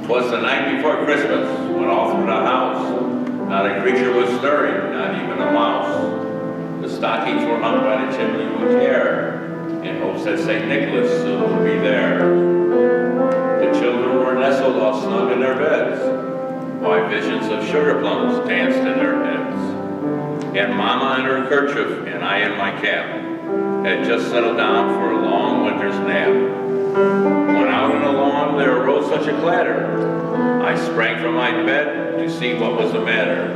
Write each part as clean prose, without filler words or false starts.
'Twas the night before Christmas, when all through the house, not a creature was stirring, not even a mouse. The stockings were hung by the chimney with care, in hopes that St. Nicholas soon would be there. The children were nestled all snug in their beds, while visions of sugar plums danced in their heads. And Mama in her kerchief, and I in my cap, had just settled down for a long winter's nap. When out on the lawn there arose such a clatter, I sprang from my bed to see what was the matter.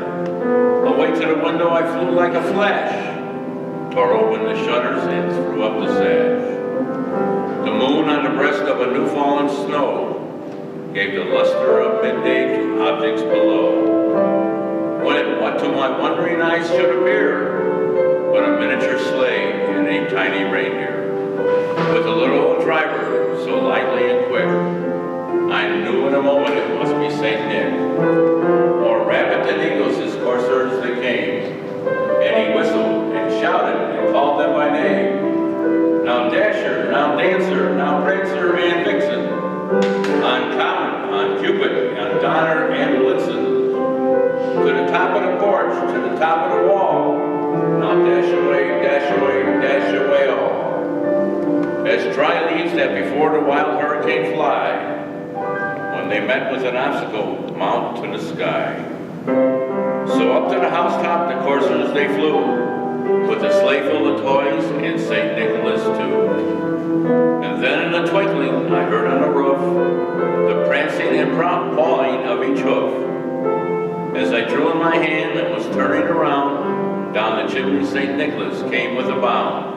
Away to the window I flew like a flash, tore open the shutters and threw up the sash. The moon on the breast of a new fallen snow gave the luster of midday to objects below. What to my wondering eyes should appear but a miniature sleigh and a tiny reindeer, with a little old driver so lively and quick. I knew in a moment it must be St. Nick. More rapid than eagles his coursers they came, and he whistled and shouted and called them by name. Now Dasher, now Dancer, now Prancer and Vixen, on Comet, on Cupid, on Donner and Blitzen, to the top of the porch, to the top of the wall, now dash away all. As dry leaves that before the wild hurricane fly, when they met with an obstacle, mount to the sky. So up to the housetop the coursers they flew, with a sleigh full of toys and St. Nicholas too. And then in a twinkling I heard on the roof the prancing and prompt pawing of each hoof. As I drew in my hand and was turning around, down the chimney St. Nicholas came with a bound.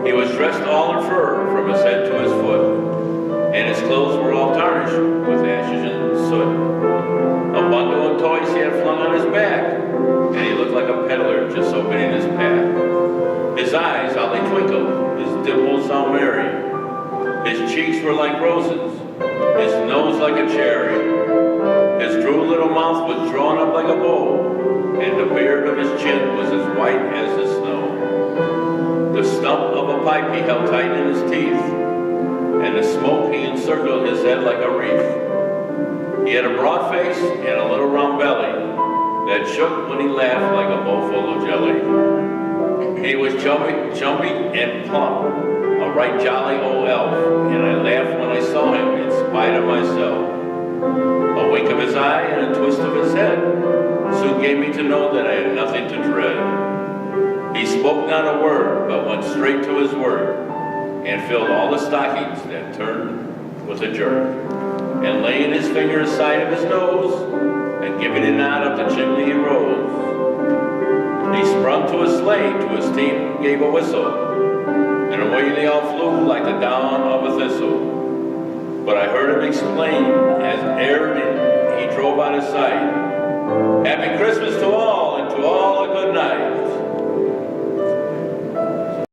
He was dressed all in fur from his head to his foot, and his clothes were all tarnished with ashes and soot. A bundle of toys he had flung on his back, and he looked like a peddler just opening his pack. His eyes, how they twinkled, his dimples how merry. His cheeks were like roses, his nose like a cherry. His droll little mouth was drawn up like a bow, and the beard of his chin was as white as the snow. The stump of a pipe he held tight in his teeth, and the smoke he encircled his head like a wreath. He had a broad face and a little round belly that shook when he laughed like a bowl full of jelly. He was jumpy and plump, a right jolly old elf, and I laughed when I saw him in spite of myself. A wink of his eye and a twist of his head soon gave me to know that I had nothing to dread. He spoke not a word, but went straight to his work, and filled all the stockings that turned with a jerk, and laying his finger aside of his nose, and giving a nod up the chimney he rose. He sprung to his sleigh, to his team gave a whistle, and away they all flew like the down of a thistle. But I heard him explain, as ere he drove out of sight, "Happy Christmas to all, and to all a good night."